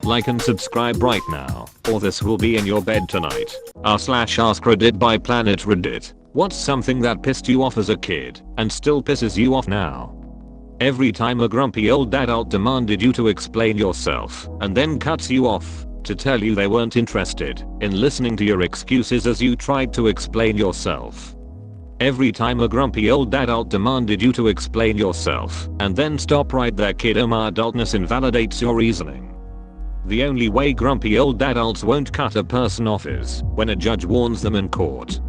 Like and subscribe right now, or this will be in your bed tonight. r/ask Reddit by Planet Reddit. What's something that pissed you off as a kid and still pisses you off now? Every time a grumpy old adult demanded you to explain yourself and then cuts you off to tell you they weren't interested in listening to your excuses as you tried to explain yourself. Every time a grumpy old adult demanded you to explain yourself and then stop right there, kid. My adultness invalidates your reasoning. The only way grumpy old adults won't cut a person off is when a judge warns them in court.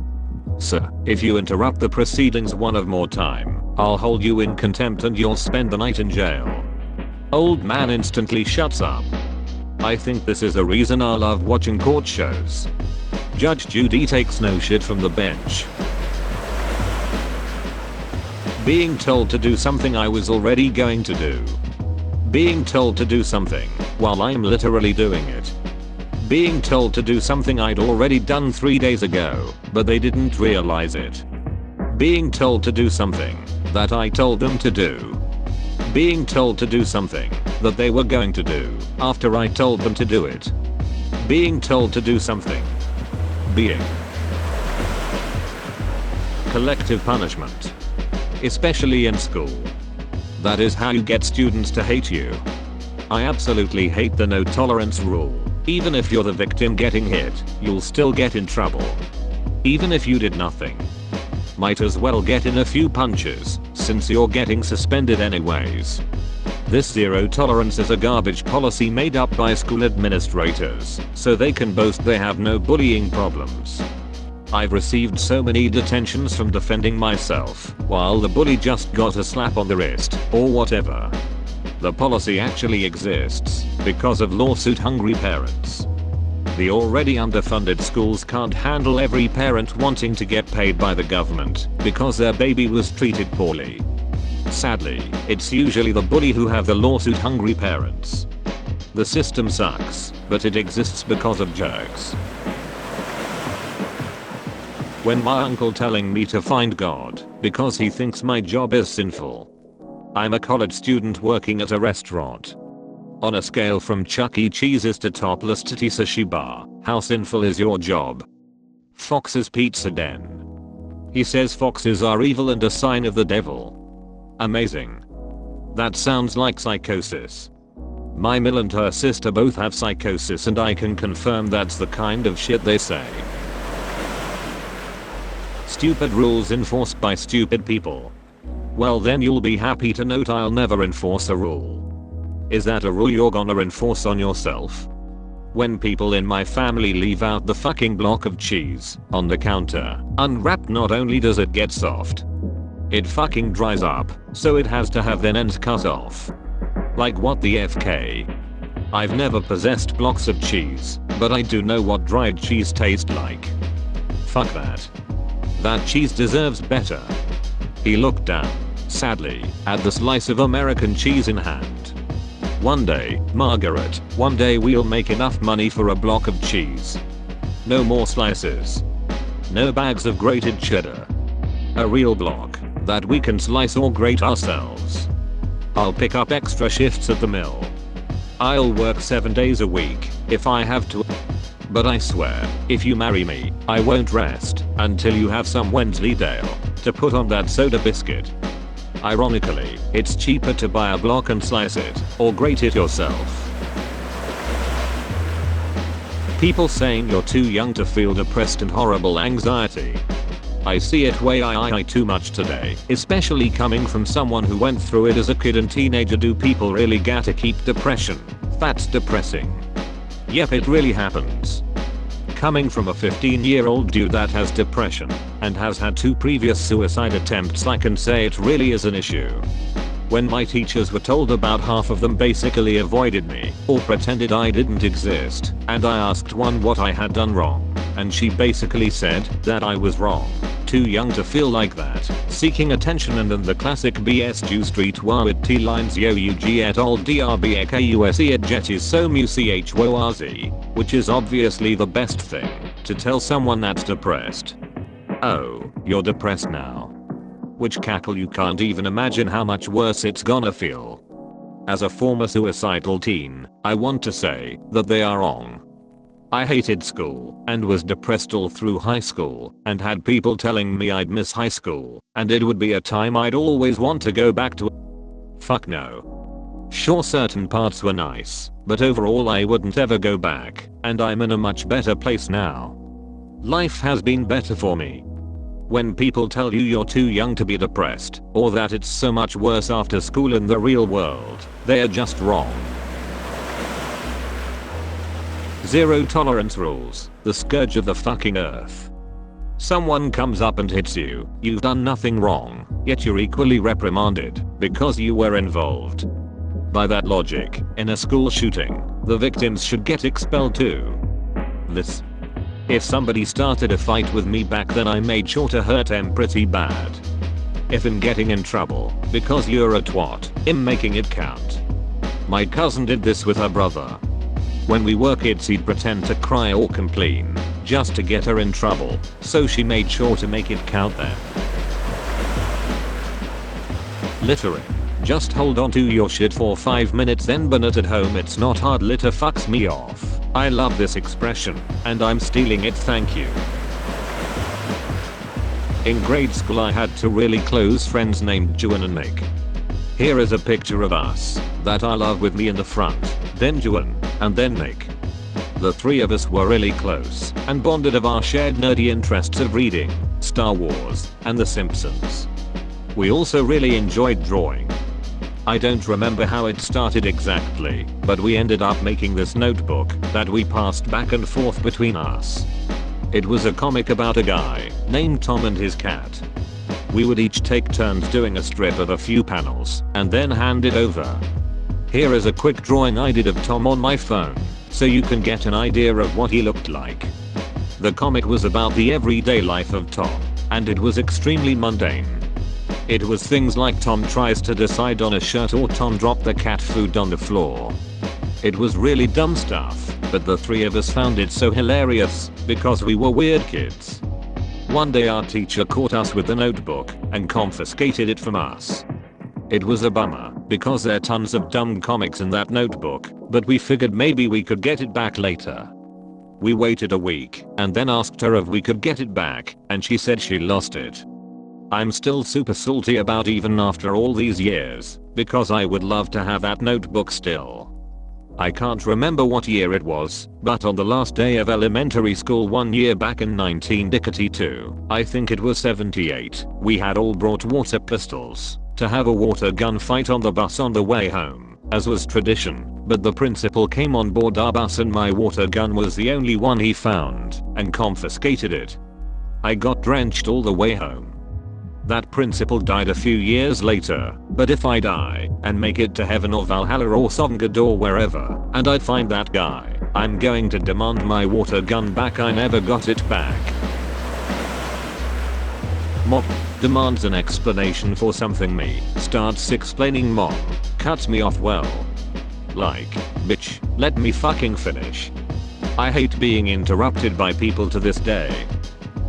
Sir, if you interrupt the proceedings one more time, I'll hold you in contempt and you'll spend the night in jail. Old man instantly shuts up. I think this is the reason I love watching court shows. Judge Judy takes no shit from the bench. Being told to do something I was already going to do. Being told to do something while I'm literally doing it. Being told to do something I'd already done 3 days ago, but they didn't realize it. Being told to do something that I told them to do. Being told to do something that they were going to do after I told them to do it. Being told to do something. Being. Collective punishment. Especially in school. That is how you get students to hate you. I absolutely hate the no tolerance rule. Even if you're the victim getting hit, you'll still get in trouble. Even if you did nothing. Might as well get in a few punches, since you're getting suspended anyways. This zero tolerance is a garbage policy made up by school administrators, so they can boast they have no bullying problems. I've received so many detentions from defending myself, while the bully just got a slap on the wrist, or whatever. The policy actually exists because of lawsuit-hungry parents. The already underfunded schools can't handle every parent wanting to get paid by the government because their baby was treated poorly. Sadly, it's usually the bully who have the lawsuit-hungry parents. The system sucks, but it exists because of jerks. When my uncle telling me to find God because he thinks my job is sinful. I'm a college student working at a restaurant. On a scale from Chuck E. Cheese's to topless titty sushi bar, how sinful is your job? Fox's Pizza Den. He says foxes are evil and a sign of the devil. Amazing. That sounds like psychosis. My Mill and her sister both have psychosis and I can confirm that's the kind of shit they say. Stupid rules enforced by stupid people. Well then you'll be happy to note I'll never enforce a rule. Is that a rule you're gonna enforce on yourself? When people in my family leave out the fucking block of cheese on the counter, unwrapped, not only does it get soft, it fucking dries up, so it has to have an end cut off. Like what the FK? I've never possessed blocks of cheese, but I do know what dried cheese tastes like. Fuck that. That cheese deserves better. He looked down, sadly, at the slice of American cheese in hand. One day, Margaret, one day we'll make enough money for a block of cheese. No more slices. No bags of grated cheddar. A real block that we can slice or grate ourselves. I'll pick up extra shifts at the mill. I'll work 7 days a week if I have to. But I swear, if you marry me, I won't rest until you have some Wensleydale to put on that soda biscuit. Ironically, it's cheaper to buy a block and slice it, or grate it yourself. People saying you're too young to feel depressed and horrible anxiety. I see it way too much today, especially coming from someone who went through it as a kid and teenager. Do people really gotta keep depression? That's depressing. Yep, it really happens. Coming from a 15-year-old dude that has depression and has had 2 previous suicide attempts, I can say it really is an issue. When my teachers were told about, half of them basically avoided me or pretended I didn't exist, and I asked one what I had done wrong, and she basically said that I was wrong. Too young to feel like that, seeking attention, and then the classic BS Jew street war with T lines yo ug et al drbakus et jetis so mu chwoaz, which is obviously the best thing to tell someone that's depressed. Oh, you're depressed now. Which cackle, you can't even imagine how much worse it's gonna feel. As a former suicidal teen, I want to say that they are wrong. I hated school and was depressed all through high school and had people telling me I'd miss high school and it would be a time I'd always want to go back to. Fuck no. Sure, certain parts were nice, but overall I wouldn't ever go back, and I'm in a much better place now. Life has been better for me. When people tell you you're too young to be depressed, or that it's so much worse after school in the real world, they are just wrong. Zero tolerance rules, the scourge of the fucking earth. Someone comes up and hits you, you've done nothing wrong, yet you're equally reprimanded because you were involved. By that logic, in a school shooting, the victims should get expelled too. If somebody started a fight with me back then, I made sure to hurt them pretty bad. If I'm getting in trouble because you're a twat, I'm making it count. My cousin did this with her brother. When we were kids, he'd pretend to cry or complain just to get her in trouble, so she made sure to make it count then. Littering. Just hold on to your shit for 5 minutes then burn it at home. It's not hard. Litter fucks me off. I love this expression, and I'm stealing it, thank you. In grade school I had two really close friends named Juan and Nick. Here is a picture of us that I love with me in the front, then Juan, and then Nick. The three of us were really close and bonded of our shared nerdy interests of reading, Star Wars, and The Simpsons. We also really enjoyed drawing. I don't remember how it started exactly, but we ended up making this notebook that we passed back and forth between us. It was a comic about a guy named Tom and his cat. We would each take turns doing a strip of a few panels and then hand it over. Here is a quick drawing I did of Tom on my phone, so you can get an idea of what he looked like. The comic was about the everyday life of Tom, and it was extremely mundane. It was things like Tom tries to decide on a shirt or Tom dropped the cat food on the floor. It was really dumb stuff, but the three of us found it so hilarious because we were weird kids. One day our teacher caught us with the notebook and confiscated it from us. It was a bummer because there are tons of dumb comics in that notebook, but we figured maybe we could get it back later. We waited a week and then asked her if we could get it back, and she said she lost it. I'm still super salty about even after all these years, because I would love to have that notebook still. I can't remember what year it was, but on the last day of elementary school one year back in 1992, I think it was 78, we had all brought water pistols to have a water gun fight on the bus on the way home, as was tradition, but the principal came on board our bus and my water gun was the only one he found, and confiscated it. I got drenched all the way home. That principal died a few years later, but if I die and make it to heaven or Valhalla or Sovngarde or wherever, and I find that guy, I'm going to demand my water gun back. I never got it back. Mom demands an explanation for something me starts explaining. Mom cuts me off well. Like, bitch, let me fucking finish. I hate being interrupted by people to this day.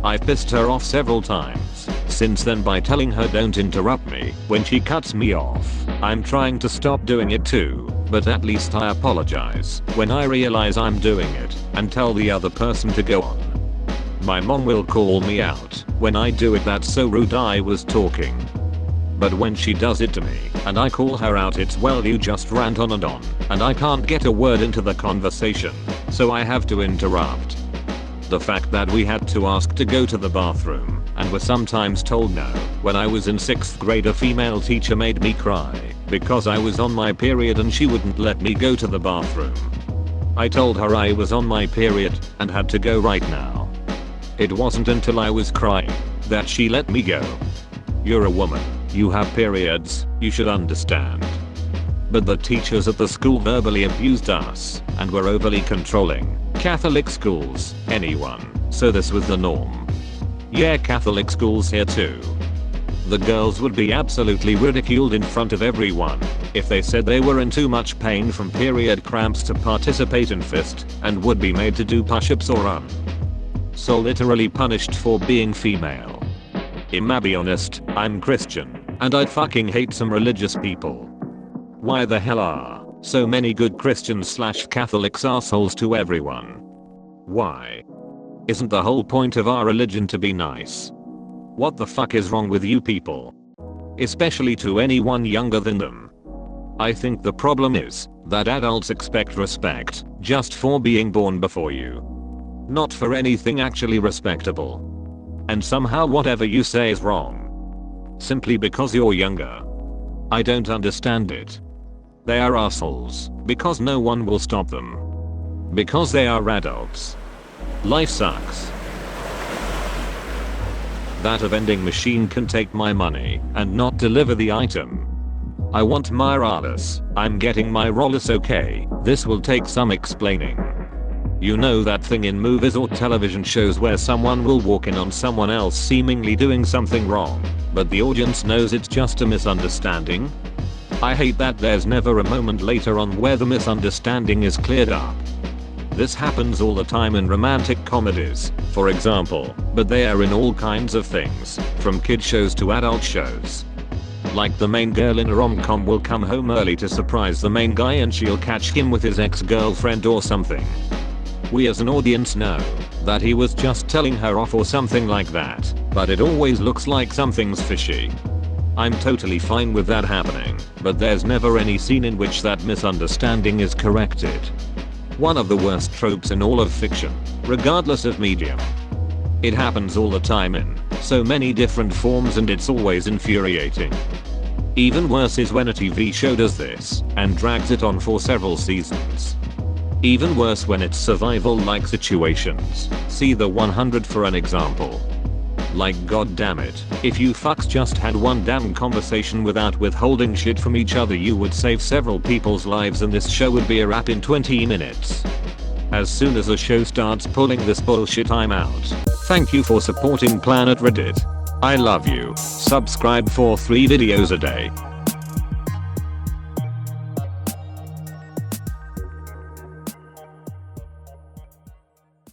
I've pissed her off several times since then by telling her don't interrupt me when she cuts me off. I'm trying to stop doing it too, but at least I apologize when I realize I'm doing it and tell the other person to go on. My mom will call me out when I do it. That's so rude, I was talking. But when she does it to me and I call her out, it's well, you just rant on and I can't get a word into the conversation, so I have to interrupt. The fact that we had to ask to go to the bathroom and were sometimes told no when I was in 6th grade, a female teacher made me cry because I was on my period and she wouldn't let me go to the bathroom. I told her I was on my period and had to go right now. It wasn't until I was crying that she let me go. You're a woman, you have periods, you should understand. But the teachers at the school verbally abused us and were overly controlling. Catholic schools, anyone, so this was the norm. Yeah, Catholic schools here too. The girls would be absolutely ridiculed in front of everyone if they said they were in too much pain from period cramps to participate in fist, and would be made to do push-ups or run. So literally punished for being female. I'ma be honest, I'm Christian, and I fucking hate some religious people. Why the hell are so many good Christians/Catholics assholes to everyone? Why? Isn't the whole point of our religion to be nice? What the fuck is wrong with you people? Especially to anyone younger than them. I think the problem is that adults expect respect just for being born before you. Not for anything actually respectable. And somehow whatever you say is wrong. Simply because you're younger. I don't understand it. They are assholes because no one will stop them. Because they are adults. Life sucks. That vending machine can take my money and not deliver the item. I want my Rollis. I'm getting my Rollis, okay. This will take some explaining. You know that thing in movies or television shows where someone will walk in on someone else seemingly doing something wrong, but the audience knows it's just a misunderstanding? I hate that there's never a moment later on where the misunderstanding is cleared up. This happens all the time in romantic comedies, for example, but they are in all kinds of things, from kid shows to adult shows. Like the main girl in a rom-com will come home early to surprise the main guy and she'll catch him with his ex-girlfriend or something. We as an audience know that he was just telling her off or something like that, but it always looks like something's fishy. I'm totally fine with that happening, but there's never any scene in which that misunderstanding is corrected. One of the worst tropes in all of fiction, regardless of medium. It happens all the time in so many different forms and it's always infuriating. Even worse is when a TV show does this and drags it on for several seasons. Even worse when it's survival-like situations. See The 100 for an example. Like goddammit, if you fucks just had one damn conversation without withholding shit from each other you would save several people's lives and this show would be a wrap in 20 minutes. As soon as a show starts pulling this bullshit I'm out. Thank you for supporting Planet Reddit. I love you. Subscribe for 3 videos a day.